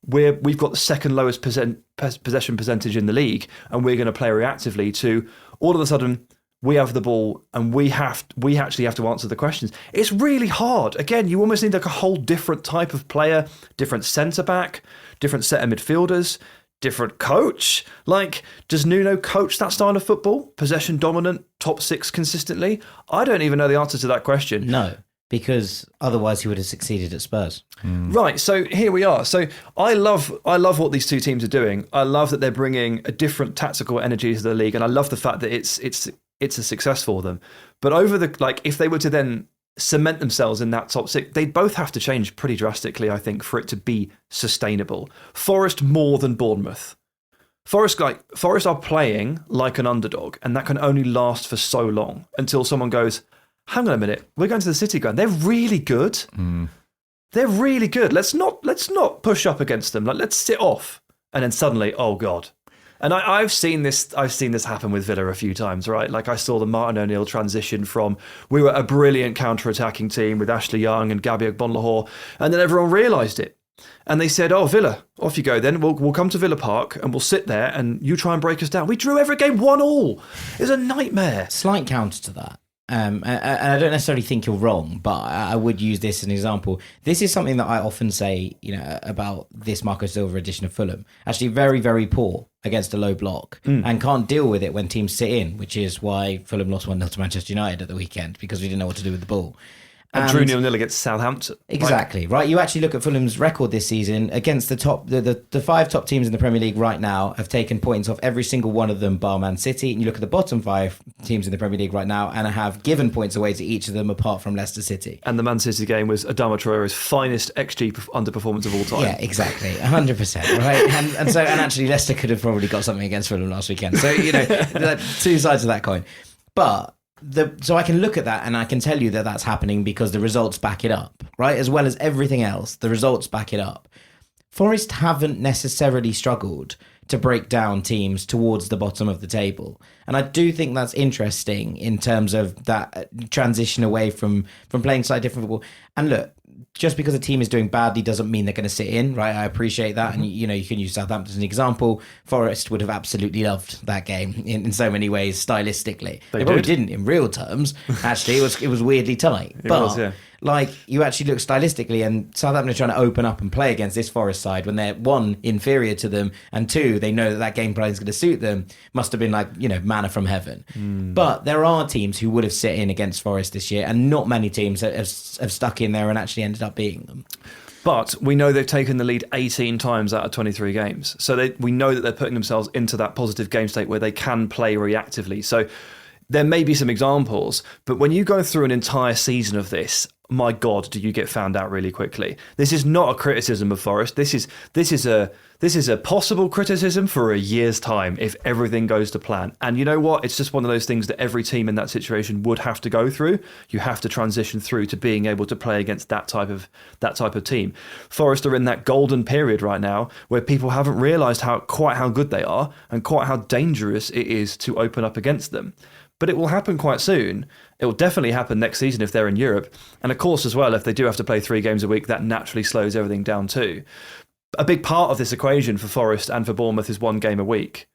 we've got the second lowest possession percentage in the league and we're going to play reactively, to all of a sudden we have the ball and we actually have to answer the questions. It's really hard. Again, you almost need like a whole different type of player, different centre-back, different set of midfielders, different coach. Like, does Nuno coach that style of football? Possession dominant, top six consistently? I don't even know the answer to that question. No, because otherwise he would have succeeded at Spurs. Right, so here we are. So I love what these two teams are doing. I love that they're bringing a different tactical energy to the league, and I love the fact that it's a success for them. But if they were to then cement themselves in that top six, they'd both have to change pretty drastically, I think, for it to be sustainable. Forest more than Bournemouth. Forest are playing like an underdog, and that can only last for so long until someone goes, hang on a minute, we're going to the City ground. They're really good. They're really good. Let's not push up against them. Like, let's sit off. And then suddenly, oh God. And I've seen this happen with Villa a few times, right? Like I saw the Martin O'Neill transition from, we were a brilliant counter-attacking team with Ashley Young and Gabby Ogbonlahor, and then everyone realised it. And they said, oh, Villa, off you go then. We'll come to Villa Park and we'll sit there and you try and break us down. We drew every game 1-1. It was a nightmare. Slight counter to that. And I don't necessarily think you're wrong, but I would use this as an example. This is something that I often say, about this Marco Silva edition of Fulham. Actually, very, very poor against a low block and can't deal with it when teams sit in, which is why Fulham lost 1-0 to Manchester United at the weekend, because we didn't know what to do with the ball. And drew 0-0 against Southampton. Exactly, right? You actually look at Fulham's record this season against the five top teams in the Premier League right now have taken points off every single one of them, bar Man City. And you look at the bottom five teams in the Premier League right now and have given points away to each of them apart from Leicester City. And the Man City game was Adama Traore's finest XG underperformance of all time. Yeah, exactly. 100%, right? And actually Leicester could have probably got something against Fulham last weekend. So, two sides of that coin. But so I can look at that and I can tell you that that's happening because the results back it up, right? As well as everything else, the results back it up. Forest haven't necessarily struggled to break down teams towards the bottom of the table. And I do think that's interesting in terms of that transition away from playing slightly different football. And look, just because a team is doing badly doesn't mean they're going to sit in, right? I appreciate that. And, you can use Southampton as an example. Forest would have absolutely loved that game in so many ways, stylistically. They probably didn't in real terms. Actually, it was weirdly tight. You actually look stylistically, and Southampton are trying to open up and play against this Forest side when they're, one, inferior to them, and two, they know that game plan is going to suit them. Must have been manna from heaven. But there are teams who would have sit in against Forest this year, and not many teams have stuck in there and actually ended up beating them. But we know they've taken the lead 18 times out of 23 games. So we know that they're putting themselves into that positive game state where they can play reactively. So there may be some examples, but when you go through an entire season of this, my God, do you get found out really quickly. This is not a criticism of Forest. This is a possible criticism for a year's time if everything goes to plan. And you know what? It's just one of those things that every team in that situation would have to go through. You have to transition through to being able to play against that type of team. Forest are in that golden period right now where people haven't realised quite how good they are and quite how dangerous it is to open up against them. But it will happen quite soon. It will definitely happen next season if they're in Europe. And of course, as well, if they do have to play 3 games a week, that naturally slows everything down too. a big part of this equation for Forest and for Bournemouth is one game a week.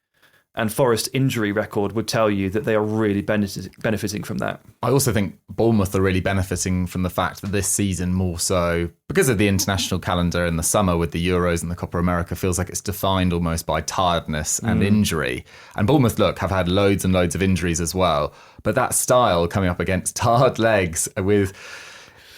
And Forest's injury record would tell you that they are really benefiting from that. I also think Bournemouth are really benefiting from the fact that this season, more so because of the international calendar in the summer with the Euros and the Copa America, feels like it's defined almost by tiredness and injury. And Bournemouth, look, have had loads and loads of injuries as well. But that style coming up against tired legs with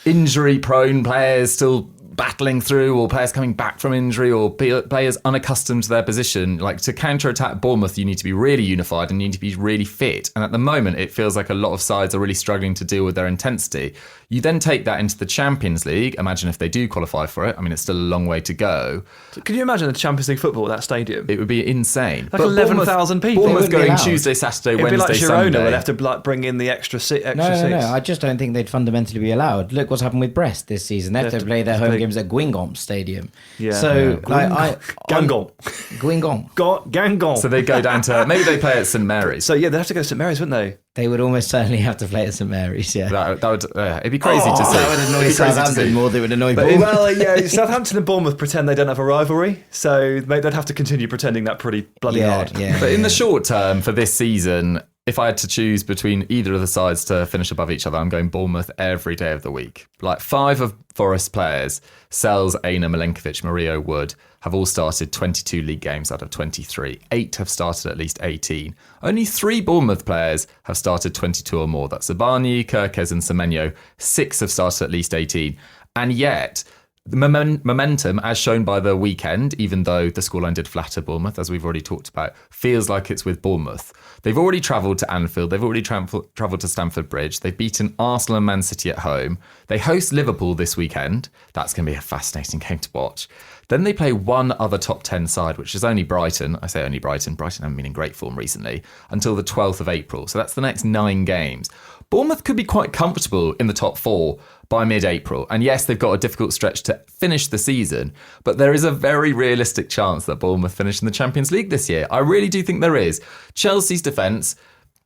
injury-prone players still battling through, or players coming back from injury, or players unaccustomed to their position. Like, to counter-attack Bournemouth, you need to be really unified and you need to be really fit. And at the moment, it feels like a lot of sides are really struggling to deal with their intensity. You then take that into the Champions League. Imagine if they do qualify for it. I mean, it's still a long way to go. So can you imagine the Champions League football at that stadium? It would be insane. Like 11,000 people. Bournemouth They wouldn't be going allowed. Tuesday, Saturday, It'd be Wednesday, like Girona Sunday. would have to like bring in the extra seats. No. I just don't think they'd fundamentally be allowed. Look what's happened with Brest this season. They have to play their home games at Guingamp Stadium. Yeah. So, Guingamp. Guingamp. Guingamp. So they go down to, maybe they play at St Mary's. So yeah, they'd have to go to St Mary's, wouldn't they? They would almost certainly have to play at St Mary's, yeah. That would it'd be crazy to see. That would annoy Southampton more than it would annoy But, Bournemouth. well, yeah, Southampton and Bournemouth pretend they don't have a rivalry, so they'd have to continue pretending that pretty bloody hard. Yeah. But in the short term for this season, if I had to choose between either of the sides to finish above each other, I'm going Bournemouth every day of the week. Like 5 of Forest players, Sells, Aina, Milenkovic, Murillo, Wood, have all started 22 league games out of 23. 8 have started at least 18. Only 3 Bournemouth players have started 22 or more. That's Zabani, Kirkes and Semenyo. 6 have started at least 18. And yet, the momentum, as shown by the weekend, even though the scoreline did flatter Bournemouth, as we've already talked about, feels like it's with Bournemouth. They've already travelled to Anfield. They've already travelled to Stamford Bridge. They've beaten Arsenal and Man City at home. They host Liverpool this weekend. That's going to be a fascinating game to watch. Then they play one other top 10 side, which is only Brighton. I say only Brighton. Brighton haven't been in great form recently, until the 12th of April. So that's the next 9 games. Bournemouth could be quite comfortable in the top 4 by mid-April. And yes, they've got a difficult stretch to finish the season, but there is a very realistic chance that Bournemouth finish in the Champions League this year. I really do think there is. Chelsea's defence,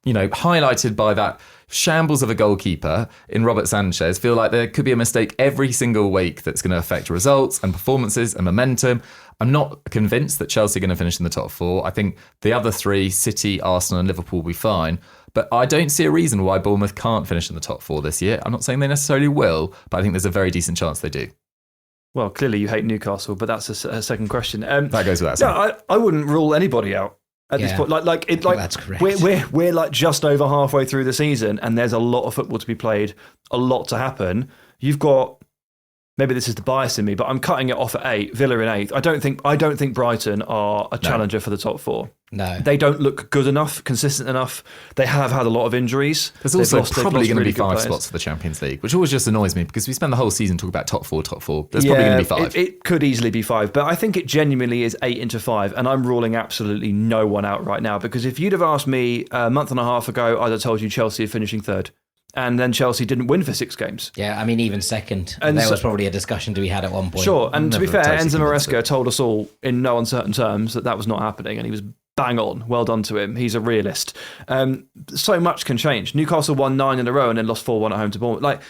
highlighted by that shambles of a goalkeeper in Robert Sanchez, feel like there could be a mistake every single week that's going to affect results and performances and momentum. I'm not convinced that Chelsea are going to finish in the top 4. I think the other 3, City, Arsenal and Liverpool, will be fine. But I don't see a reason why Bournemouth can't finish in the top 4 this year. I'm not saying they necessarily will, but I think there's a very decent chance they do. Well, clearly you hate Newcastle, but that's a second question. That goes without saying. No, I wouldn't rule anybody out at this point. That's correct. We're like just over halfway through the season, and there's a lot of football to be played, a lot to happen. You've got, maybe this is the bias in me, but I'm cutting it off at 8. Villa in 8th. I don't think Brighton are a challenger for the top 4. No. They don't look good enough, consistent enough. They have had a lot of injuries. There's also probably going to be 5 players. spots for the Champions League, which always just annoys me because we spend the whole season talking about top 4. There's probably going to be 5. It could easily be 5, but I think it genuinely is 8 into 5, and I'm ruling absolutely no one out right now, because if you'd have asked me a month and a half ago, I'd have told you Chelsea are finishing 3rd. And then Chelsea didn't win for 6 games. Yeah, I mean, even 2nd. And there was probably a discussion to be had at one point. Sure, and to be fair, totally Enzo convinced Maresca told us all in no uncertain terms that was not happening, and he was bang on. Well done to him. He's a realist. So much can change. Newcastle won 9 in a row and then lost 4-1 at home to Bournemouth.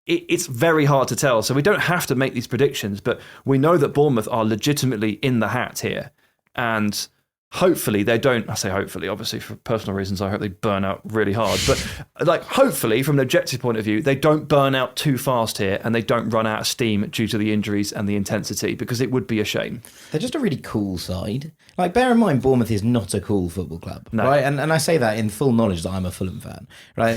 It's very hard to tell. So we don't have to make these predictions, but we know that Bournemouth are legitimately in the hat here. And hopefully they don't, I say hopefully, obviously for personal reasons, I hope they burn out really hard. But hopefully from an objective point of view, they don't burn out too fast here and they don't run out of steam due to the injuries and the intensity, because it would be a shame. They're just a really cool side. Bear in mind, Bournemouth is not a cool football club, right? And I say that in full knowledge that I'm a Fulham fan, right?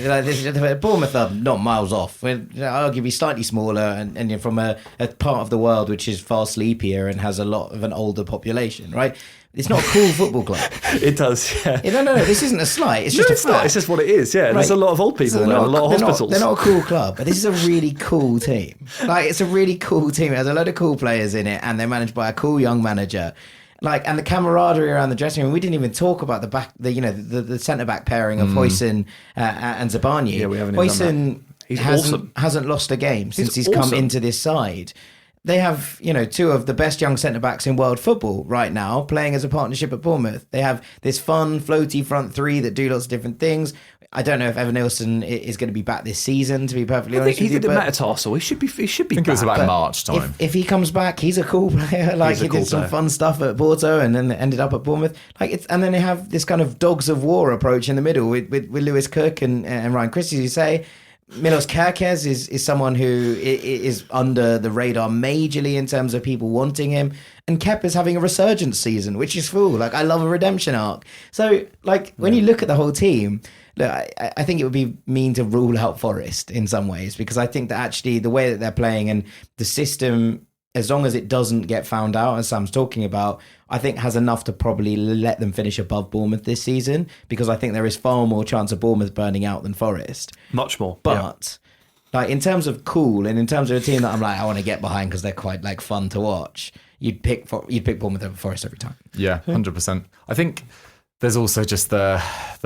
Bournemouth are not miles off. We're arguably slightly smaller and you're from a part of the world which is far sleepier and has a lot of an older population, right? It's not a cool football club. It does, yeah. No, this isn't a slight. It's just a fact. Not. It's just what it is, yeah. There's a lot of old people and a lot of hospitals. They're not a cool club, but this is a really cool team. It's a really cool team. It has a load of cool players in it, and they're managed by a cool young manager. And the camaraderie around the dressing room. We didn't even talk about the centre back pairing of Huijsen and Zabani. Yeah, we haven't even done that. He's awesome. Hasn't lost a game since he's come into this side. They have, 2 of the best young centre-backs in world football right now playing as a partnership at Bournemouth. They have this fun, floaty front 3 that do lots of different things. I don't know if Evan Nilsson is going to be back this season, to be perfectly I honest think with you. he did a metatarsal. He should be I think back. it was about March time. If he comes back, he's a cool player. Like, he cool did some player. fun stuff at Porto and then ended up at Bournemouth. And then they have this kind of dogs of war approach in the middle with Lewis Cook and Ryan Christie, as you say. Milos Kerkez is someone who is under the radar majorly in terms of people wanting him. And Kep is having a resurgence season, which is cool. Like, I love a redemption arc. So, like, when you look at the whole team, look, I think it would be mean to rule out Forest in some ways, because I think that actually the way that they're playing and the system, as long as it doesn't get found out, as Sam's talking about, I think has enough to probably let them finish above Bournemouth this season, because I think there is far more chance of Bournemouth burning out than Forest. Much more. But like, in terms of cool and in terms of a team that I'm like, I want to get behind because they're quite like fun to watch, you'd pick Bournemouth over Forest every time. Yeah, 100%. I think there's also just the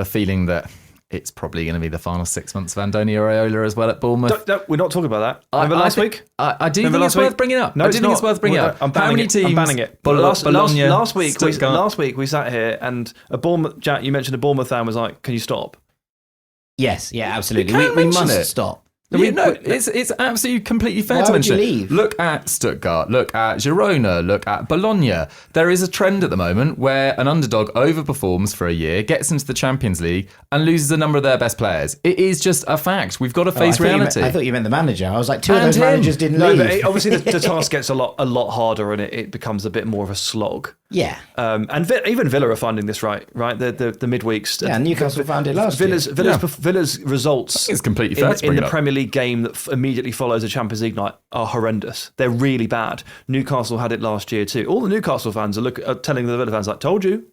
feeling that it's probably going to be the final 6 months of Andoni Iraola as well at Bournemouth. We're not talking about that. Remember last week? I do Remember think it's last week? worth bringing up. No, I it's do think not. it's worth bringing up. I'm banning How many it. teams? I'm banning it. Bologna, Last week we sat here and a Bournemouth. Jack, you mentioned a Bournemouth fan was like, "Can you stop?" Yes, yeah, absolutely. You can't We mention must it. stop. It's absolutely completely fair Why to would you mention. leave? Look at Stuttgart, look at Girona, look at Bologna. There is a trend at the moment where an underdog overperforms for a year, gets into the Champions League, and loses a number of their best players. It is just a fact. We've got to face reality. I thought you meant the manager. I was like, two of And those him. managers didn't No, leave. but obviously the task gets a lot harder, and it becomes a bit more of a slog. Yeah. And even Villa are finding this right? The midweeks. Yeah, Newcastle found it last year. Villa's results. It's completely fair to bring in it the up. Premier League game that immediately follows a Champions League night are horrendous. They're really bad. Newcastle had it last year too. All the Newcastle fans are telling the Villa fans like, "Told you."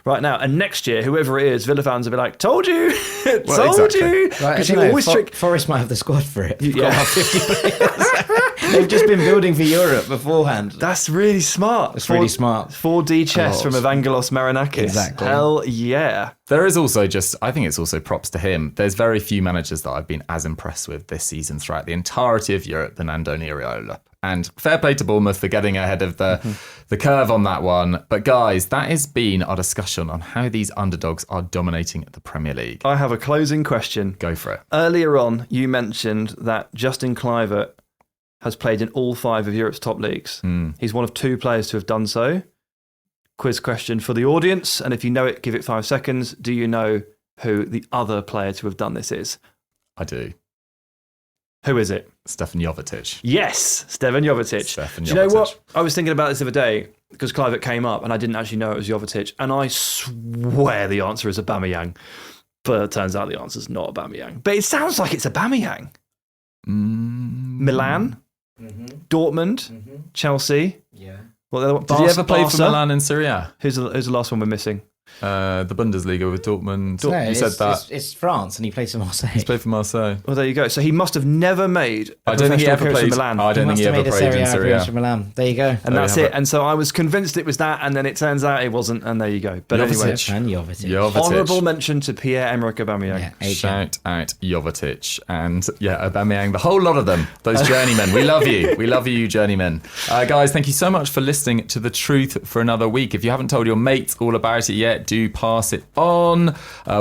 Right now, and next year, whoever it is, Villa fans will be like, "Told you, told exactly. you," Right, because you always trick. Forest might have the squad for it. You've Yeah. got about 50 players. They've just been building for Europe beforehand. That's really smart. That's really smart. 4D chess from Evangelos Marinakis. Exactly. Hell yeah. There is also I think it's also props to him. There's very few managers that I've been as impressed with this season throughout the entirety of Europe than Andoni Iraola. And fair play to Bournemouth for getting ahead of the curve on that one. But guys, that has been our discussion on how these underdogs are dominating the Premier League. I have a closing question. Go for it. Earlier on, you mentioned that Justin Kluivert has played in all 5 of Europe's top leagues. He's one of 2 players to have done so. Quiz question for the audience, and if you know it, give it 5 seconds. Do you know who the other player to have done this is? I do. Who is it? Stefan Jovetic. Yes, Stevan Jovetic. Stefan Do you know Jovetic. what? I was thinking about this the other day because Kluivert came up and I didn't actually know it was Jovetic, and I swear the answer is Aubameyang. But it turns out the answer is not Aubameyang. But it sounds like it's Aubameyang. Milan, Dortmund, Chelsea. Yeah. Well, Did he ever play for Milan in Serie A? Who's the last one we're missing? The Bundesliga with Dortmund. No, You said that. It's France, and he plays for Marseille. He's played for Marseille. Well, there you go. So he must have never made a I don't think he professional ever appearance played. for Milan. I don't think must he have ever made a played Serie in A Serie appearance A. for Milan. There you go. And that's you it. have it. And so I was convinced it was that, and then it turns out it wasn't, and there you go. But anyway, Jovetic. And Jovetic. Jovetic. honourable mention to Pierre-Emerick Aubameyang. Yeah, AJ. Shout out Jovetic and Aubameyang, the whole lot of them, those journeymen. We love you. We love you, journeymen. Guys, thank you so much for listening to The Truth for another week. If you haven't told your mates all about it yet, do pass it on.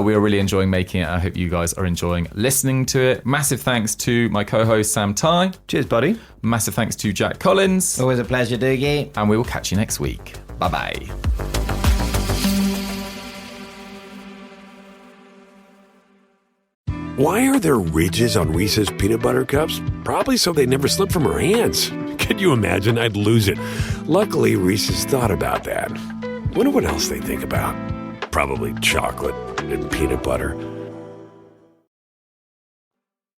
We are really enjoying making it. I hope you guys are enjoying listening to it. Massive thanks to my co-host Sam Tighe. Cheers, buddy. Massive thanks to Jack Collins. Always a pleasure, Doogie. And we will catch you next week. Bye-bye. Why are there ridges on Reese's peanut butter cups? Probably so they never slip from her hands. Can you imagine? I'd lose it. Luckily, Reese's thought about that. Wonder what else they think about. Probably chocolate and peanut butter.